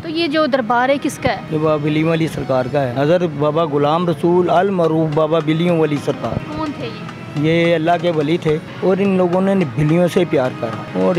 तो ये जो दरबार है किसका है? ये बाबा बिलियों वाली सरकार का है। हज़रत बाबा गुलाम रसूल अल मरूफ बाबा बिलियों वाली सरकार। कौन थे ये? अल्लाह के वली थे और इन लोगों ने बिल्लियों से प्यार करा और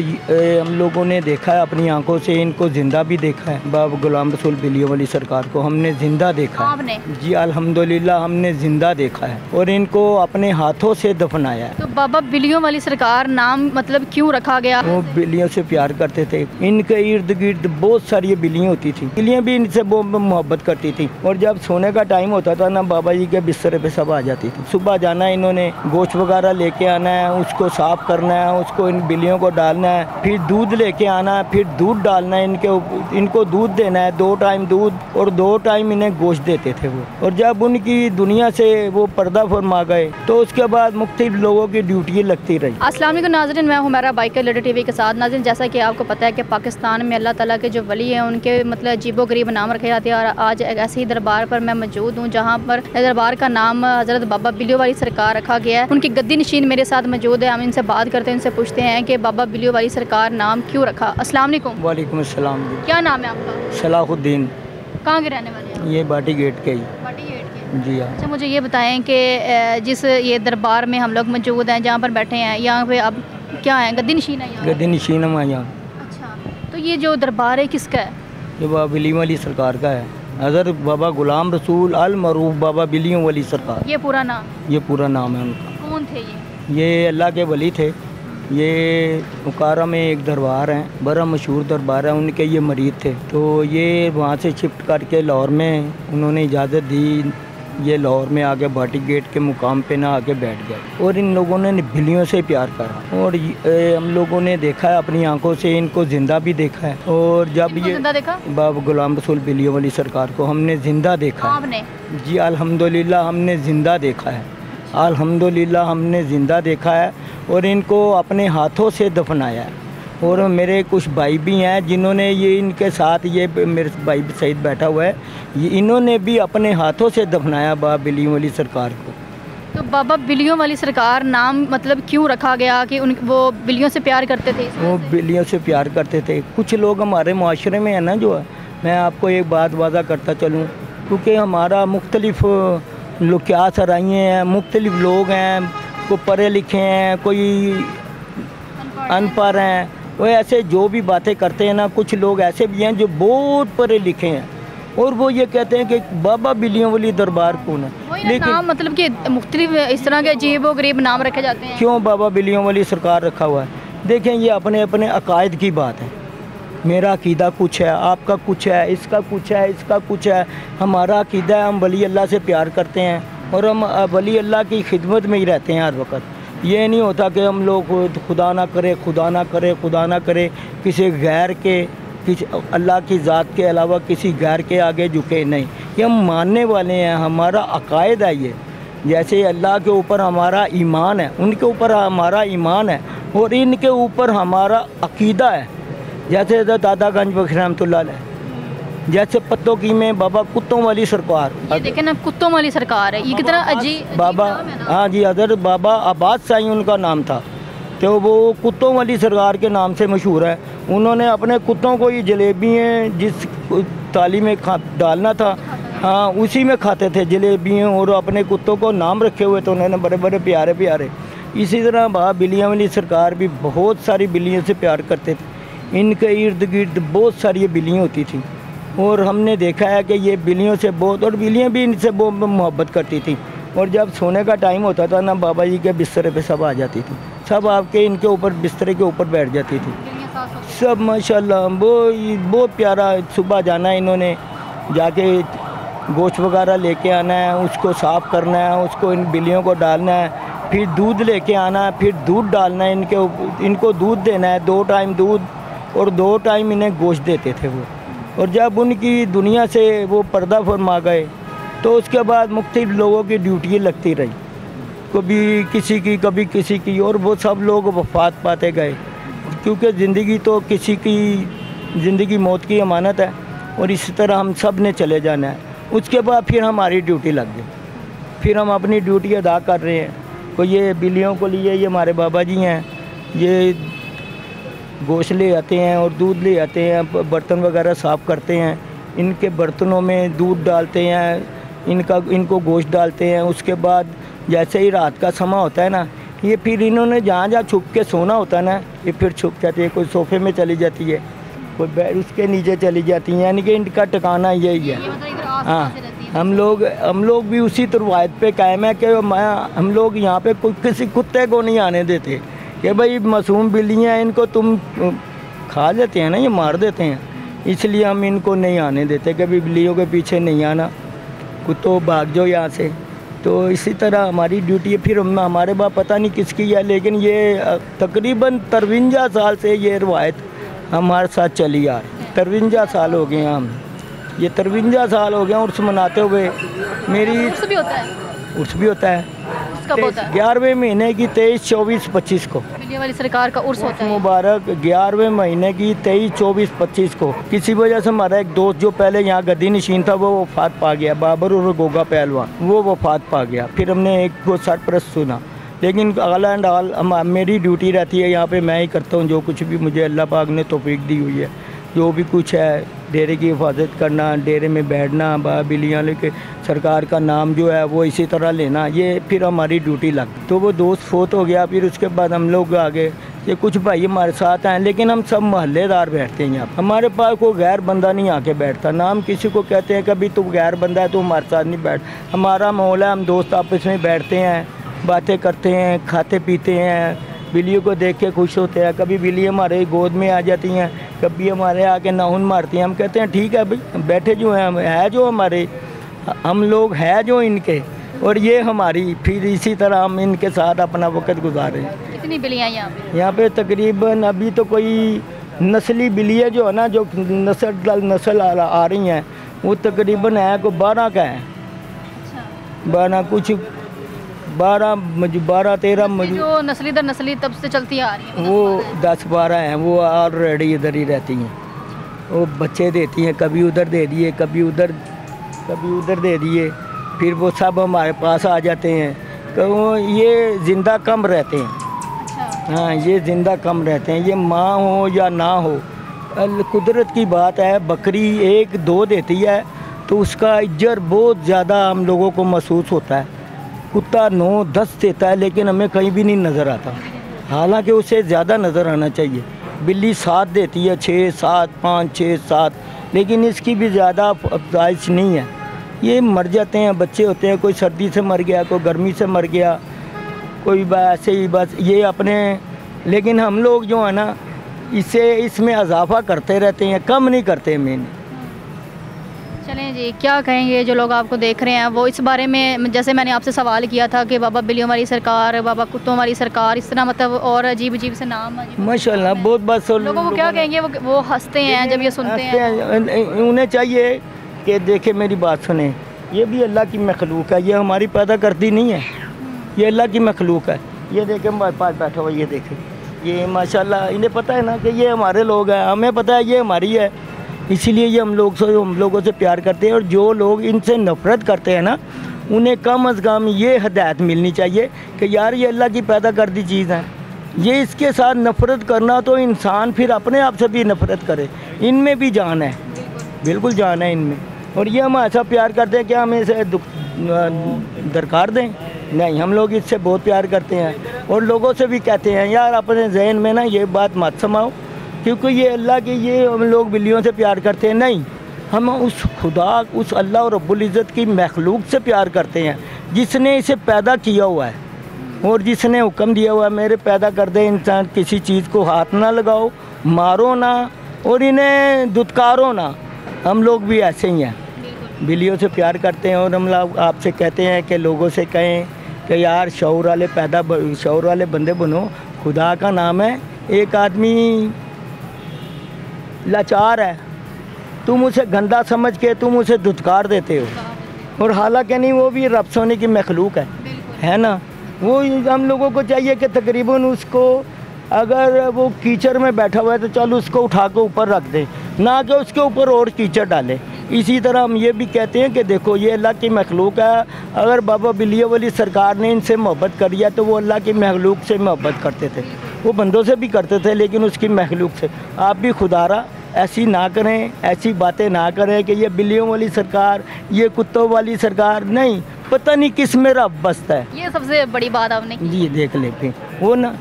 हम लोगों ने देखा है अपनी आंखों से, इनको जिंदा भी देखा है। बाबा गुलाम रसूल बिलियों वाली सरकार को हमने जिंदा देखा है। आपने? जी अल्हम्दुलिल्लाह हमने जिंदा देखा है और इनको अपने हाथों से दफनाया है। तो बाबा बिलियों वाली सरकार नाम मतलब क्यों रखा गया? वो बिल्लियों से प्यार करते थे। इनके इर्द गिर्द बहुत सारी बिल्लियाँ होती थी। बिल्लियाँ भी इनसे बहुत मोहब्बत करती थी और जब सोने का टाइम होता था ना, बाबा जी के बिस्तर पे सब आ जाती थी। सुबह जाना, इन्होंने गोश्त वगैरह लेके आना है, उसको साफ करना है, उसको इन बिल्लियों को डालना है, फिर दूध लेके आना है, फिर दूध डालना है, इनको दूध देना है, 2 टाइम दूध और 2 टाइम इन्हें गोश्त देते थे वो। और जब उनकी दुनिया से वो पर्दा फरमा गए तो उसके बाद मुख्तलिफ लोगों की ड्यूटी लगती रही। अस्सलाम वालेकुम नाज़रीन, मैं हुमैरा बाइकर लीडर टीवी के साथ। नाज़रीन, जैसा कि आपको पता है कि पाकिस्तान में अल्लाह ताला के जो वली हैं उनके मतलब अजीबोगरीब नाम रखे जाते हैं और आज एक ऐसे ही दरबार पर मैं मौजूद हूँ जहाँ पर दरबार का नाम हज़रत बाबा बिलियों वाली सरकार रखा गया है। उनकी गद्दी नशीन मेरे साथ मौजूद है। हम इनसे बात करते हैं, इनसे पूछते हैं कि बाबा बिलियों वाली सरकार नाम क्यों रखा। अस्सलाम वालेकुम। वालेकुम अस्सलाम। क्या नाम है आपका? सलाहुद्दीन। कहाँ के रहने वाले हैं? ये बाटी गेट के ही। बाटी गेट के। जी हाँ। अच्छा, मुझे ये बताएं कि जिस ये दरबार में हम लोग मौजूद हैं, जहाँ पर बैठे हैं, यहाँ पे अब क्या है? गद्दी नशीन है यहाँ? गद्दी नशीन है यहाँ। अच्छा, तो ये जो दरबार है किसका है? ये बाबा बिलियों वाली सरकार का है। हज़रत बाबा गुलाम रसूल अल मरूफ बाबा बिलियों वाली सरकार। ये पूरा नाम? ये पूरा नाम है उनका। कौन थे ये? ये अल्लाह के वली थे। ये उकारा में एक दरबार है, बड़ा मशहूर दरबार है, उनके ये मरीद थे। तो ये वहाँ से शिफ्ट करके लाहौर में उन्होंने इजाज़त दी। ये लाहौर में आके बाटी गेट के मुकाम पे ना आके बैठ गए और इन लोगों ने बिल्लियों से प्यार करा और हम लोगों ने देखा है अपनी आंखों से, इनको जिंदा भी देखा है। और जब ये जिंदा देखा? बाबा गुलाम रसूल बिलियों वाली सरकार को हमने जिंदा देखा है। आपने? जी अल्हम्दुलिल्लाह हमने जिंदा देखा है। अल्हम्दुलिल्लाह हमने ज़िंदा देखा है और इनको अपने हाथों से दफनाया है। और मेरे कुछ भाई भी हैं जिन्होंने ये इनके साथ, ये मेरे भाई सईद बैठा हुआ है, ये इन्होंने भी अपने हाथों से दफनाया बाबा बिलियों वाली सरकार को। तो बाबा बिलियों वाली सरकार नाम मतलब क्यों रखा गया कि वो बिल्लियों से प्यार करते थे? वो बिल्लियों से प्यार करते थे। कुछ लोग हमारे माशरे में है ना, जो है, मैं आपको एक बात वाज़ा करता चलूँ, क्योंकि हमारा मुख्तलिफ लोग क्या सराइए हैं, मुख्तलिफ लोग हैं, कोई पढ़े लिखे हैं, कोई अनपढ़ हैं। वो ऐसे जो भी बातें करते हैं ना, कुछ लोग ऐसे भी हैं जो बहुत पढ़े लिखे हैं और वो ये कहते हैं कि बाबा बिलियों वाली दरबार कौन है। लेकिन नाम मतलब कि मुख्तलिफ इस तरह के अजीब व गरीब नाम रखे जाते हैं। क्यों बाबा बिलियों वाली सरकार रखा हुआ है? देखें, ये अपने अपने अकायद की बात है। मेरा अकीदा कुछ है, आपका कुछ है, इसका कुछ है, इसका कुछ है। हमारा अकीदा है, हम वली अल्लाह से प्यार करते हैं और हम वली अल्लाह की खिदमत में ही रहते हैं हर वक्त। ये नहीं होता कि हम लोग खुदा ना करे, खुदा ना करे, खुदा ना करे, किसी गैर के, किसी अल्लाह की ज़ात के अलावा किसी गैर के आगे झुके नहीं। ये हम मानने वाले हैं, हमारा अकायद है ये। जैसे अल्लाह के ऊपर हमारा ईमान है, उनके ऊपर हमारा ईमान है और इनके ऊपर हमारा अकीदा है। जैसे दादागंज बख्श रहमतुल्लाह अलैह, जैसे पत्तों की में बाबा कुत्तों वाली सरकार। ये देखें ना, कुत्तों वाली सरकार है। ये कितना अजीब बाबा, हाँ जी, हज़रत बाबा अब्बास साईं उनका नाम था। तो वो कुत्तों वाली सरकार के नाम से मशहूर है। उन्होंने अपने कुत्तों को ये जलेबियाँ जिस थाली में डालना था, हाँ, उसी में खाते थे जलेबियाँ और अपने कुत्तों को नाम रखे हुए थे उन्होंने, बड़े बड़े प्यारे प्यारे। इसी तरह बाबा बिलियों वाली सरकार भी बहुत सारी बिल्लियों से प्यार करते थे। इनके इर्द गिर्द बहुत सारी बिल्लियाँ होती थी और हमने देखा है कि ये बिल्लियों से बहुत, और बिल्लियाँ भी इनसे बहुत मोहब्बत करती थी। और जब सोने का टाइम होता था ना, बाबा जी के बिस्तर पे सब आ जाती थी, सब आपके इनके ऊपर बिस्तर के ऊपर बैठ जाती थी सब, माशाल्लाह। वो बहुत प्यारा। सुबह जाना है, इन्होंने जाके गोश्त वगैरह लेके आना है, उसको साफ़ करना है, उसको इन बिल्लियों को डालना है, फिर दूध लेके आना है, फिर दूध डालना है, इनको दूध देना है, 2 टाइम दूध और 2 टाइम इन्हें गोश्त देते थे वो। और जब उनकी दुनिया से वो पर्दा फरमा गए तो उसके बाद मुख्तलिफ लोगों की ड्यूटी लगती रही, कभी किसी की, कभी किसी की, और वो सब लोग वफात पाते गए। क्योंकि ज़िंदगी तो किसी की ज़िंदगी मौत की अमानत है और इसी तरह हम सब ने चले जाना है। उसके बाद फिर हमारी ड्यूटी लग गई, फिर हम अपनी ड्यूटी अदा कर रहे हैं। तो ये बिल्लियों को लिए ये हमारे बाबा जी हैं, ये गोश्त ले आते हैं और दूध ले आते हैं, बर्तन वगैरह साफ़ करते हैं, इनके बर्तनों में दूध डालते हैं, इनको गोश्त डालते हैं। उसके बाद जैसे ही रात का समय होता है ना, ये फिर इन्होंने जहाँ जहाँ छुप के सोना होता है ना, ये फिर छुप जाती है। कोई सोफ़े में चली जाती है, कोई बेड उसके नीचे चली जाती है, यानी कि इनका ठिकाना यही है। हाँ, हम लोग भी उसी रवायत पे कायम है कि हम लोग यहाँ पे कोई किसी कुत्ते को नहीं आने देते कि भाई मासूम बिल्लियाँ, इनको तुम खा लेते हैं ना, ये मार देते हैं, इसलिए हम इनको नहीं आने देते। कभी बिल्लियों के पीछे नहीं आना, कुत्तों भाग जाओ यहाँ से। तो इसी तरह हमारी ड्यूटी है। फिर हमारे बाप पता नहीं किसकी है, लेकिन ये तकरीबन 53 साल से ये रवायत हमारे साथ चली आ रही। 53 साल हो गए हम, ये 53 साल हो गए उर्स मनाते हुए। मेरी उर्स भी होता है? उर्स भी होता है। कब होता है? 11वें महीने की 23, 24, 25 को बिल्ली वाली सरकार का उर्स होता है। मुबारक 11वें महीने की 23, 24, 25 को। किसी वजह से हमारा एक दोस्त जो पहले यहाँ गद्दी नशीन था वो वफात पा गया, बाबर और गोगा पहलवान, वो वफात पा गया। फिर हमने एक को सरपरस्त सुना, लेकिन ऑल एंड ऑल मेरी ड्यूटी रहती है यहाँ पे, मैं ही करता हूँ जो कुछ भी मुझे अल्लाह पाक ने तौफीक दी हुई है। जो भी कुछ है, डेरे की हिफाजत करना, डेरे में बैठना, बिल्लियाँ लेके सरकार का नाम जो है वो इसी तरह लेना, ये फिर हमारी ड्यूटी लग। तो वो दोस्त फोत हो गया, फिर उसके बाद हम लोग आगे ये कुछ भाई हमारे साथ हैं, लेकिन हम सब मोहल्लेदार बैठते हैं यहाँ। हमारे पास कोई गैर बंदा नहीं आके बैठता, ना हम किसी को कहते हैं कभी तू गैर बंदा है तो हमारे साथ नहीं बैठ। हमारा माहौल है, हम दोस्त आपस में बैठते हैं, बातें करते हैं, खाते पीते हैं, बिल्लियों को देख के खुश होते हैं। कभी बिल्ली हमारे गोद में आ जाती हैं, कभी हमारे आके नाउन मारती हैं। हम कहते हैं ठीक है भाई, बैठे जो हैं हम है जो हमारे, हम लोग है जो इनके, और ये हमारी। फिर इसी तरह हम इनके साथ अपना वक्त गुजारे। कितनी बिल्लियाँ यहाँ पे? यहाँ पे तकरीबन अभी तो कोई नस्ली बिल्लियाँ जो है ना, जो नस्ल आ रही हैं, वो तकरीबन है को 12 का है। 12 कुछ 12, 13 जो नस्ली दर नस्ली तब से चलती आ रही है, वो 10-12 हैं, वो ऑलरेडी इधर ही रहती हैं। वो बच्चे देती हैं, कभी उधर दे दिए, कभी उधर दे दिए, फिर वो सब हमारे पास आ जाते हैं। तो ये ज़िंदा कम रहते हैं। अच्छा। हाँ, ये ज़िंदा कम रहते हैं, ये माँ हो या ना हो, कुदरत की बात है। बकरी 1-2 देती है तो उसका इज्जत बहुत ज़्यादा हम लोगों को महसूस होता है। कुत्ता 9-10 देता है, लेकिन हमें कहीं भी नहीं नज़र आता, हालांकि उसे ज़्यादा नज़र आना चाहिए। बिल्ली 7 देती है, 6, 7, 5, 6, 7, लेकिन इसकी भी ज़्यादा अफजाइश नहीं है। ये मर जाते हैं, बच्चे होते हैं, कोई सर्दी से मर गया, कोई गर्मी से मर गया, कोई ऐसे ही बस ये अपने। लेकिन हम लोग जो है ना, इसमें इजाफा करते रहते हैं, कम नहीं करते। मैंने चलें जी, क्या कहेंगे जो लोग आपको देख रहे हैं वो इस बारे में? जैसे मैंने आपसे सवाल किया था कि बाबा बिल्लियों वाली सरकार, बाबा कुत्तों वाली सरकार, इस तरह मतलब और अजीब से नाम। माशाल्लाह बहुत बस लोगों को क्या कहेंगे? वो हंसते हैं जब ये सुनते हैं। उन्हें चाहिए कि देखे मेरी बात सुने, ये भी अल्लाह की मखलूक है, ये हमारी पैदा करती नहीं है, ये अल्लाह की मखलूक है। ये देखे हमारे पास बैठा हुआ, ये देखे, ये माशाल्लाह इन्हें पता है ना कि ये हमारे लोग हैं, हमें पता है ये हमारी है, इसीलिए ये हम लोगों से प्यार करते हैं। और जो लोग इनसे नफ़रत करते हैं ना, उन्हें कम अज़ कम ये हिदायत मिलनी चाहिए कि यार ये अल्लाह की पैदा कर दी चीज़ है, ये इसके साथ नफ़रत करना तो इंसान फिर अपने आप से भी नफ़रत करे। इनमें भी जान है, बिल्कुल जान है इनमें, और ये हम ऐसा प्यार करते हैं कि हम इसे दरकार दें? नहीं, हम लोग इससे बहुत प्यार करते हैं। और लोगों से भी कहते हैं यार अपने जहन में ना ये बात मत समाओ, क्योंकि ये अल्लाह की, ये हम लोग बिल्लियों से प्यार करते हैं नहीं, हम उस खुदा, उस अल्लाह और रब्बुल इज़्ज़त की मखलूक से प्यार करते हैं, जिसने इसे पैदा किया हुआ है और जिसने हुक्म दिया हुआ है मेरे पैदा कर दे इंसान, किसी चीज़ को हाथ ना लगाओ, मारो ना और इन्हें दुत्कारो ना। हम लोग भी ऐसे ही हैं, बिल्लियों से प्यार करते हैं। और हम लोग आपसे कहते हैं कि लोगों से कहें कि यार शऊर वाले बंदे बनो। खुदा का नाम है, एक आदमी लाचार है, तुम उसे गंदा समझ के तुम उसे धुतकार देते हो, और हालांकि नहीं, वो भी रब सोने की मखलूक है ना। वो हम लोगों को चाहिए कि तकरीबन उसको, अगर वो कीचड़ में बैठा हुआ है तो चलो उसको उठा के ऊपर रख दे, ना कि उसके ऊपर और कीचड़ डाले। इसी तरह हम ये भी कहते हैं कि देखो ये अल्लाह की मखलूक है, अगर बाबा बिलिया वाली सरकार ने इनसे मोहब्बत करी है तो वो अल्लाह की मखलूक से मोहब्बत करते थे, वो बंदों से भी करते थे लेकिन उसकी मखलूक से। आप भी खुदारा ऐसी ना करें, ऐसी बातें ना करें कि ये बिल्लियों वाली सरकार, ये कुत्तों वाली सरकार, नहीं, पता नहीं किस में रब बसता है। ये सबसे बड़ी बात आपने की। जी देख लेते वो ना।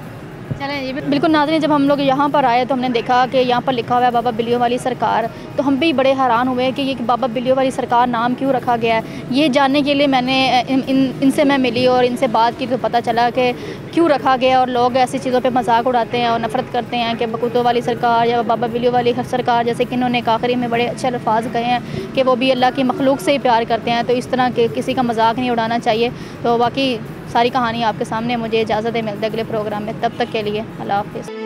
चलें, ये बिल्कुल नाज़रीन, जब हम लोग यहाँ पर आए तो हमने देखा कि यहाँ पर लिखा हुआ है बाबा बिलियों वाली सरकार, तो हम भी बड़े हैरान हुए कि ये बाबा बिलियों वाली सरकार नाम क्यों रखा गया है। ये जानने के लिए मैंने इनसे मैं मिली और इनसे बात की तो पता चला कि क्यों रखा गया। और लोग ऐसी चीज़ों पे मजाक उड़ाते हैं और नफ़रत करते हैं कि कुत्तों वाली सरकार या बाबा बिलियों वाली सरकार, जैसे कि इन्होंने आखिरी में बड़े अच्छे अल्फाज कहे हैं कि वो भी अल्लाह की मखलूक से ही प्यार करते हैं। तो इस तरह के किसी का मजाक नहीं उड़ाना चाहिए। तो बाकी सारी कहानी आपके सामने, मुझे इजाज़त है, मिलते अगले प्रोग्राम में, तब तक के लिए अल्लाह हाफ़िज़।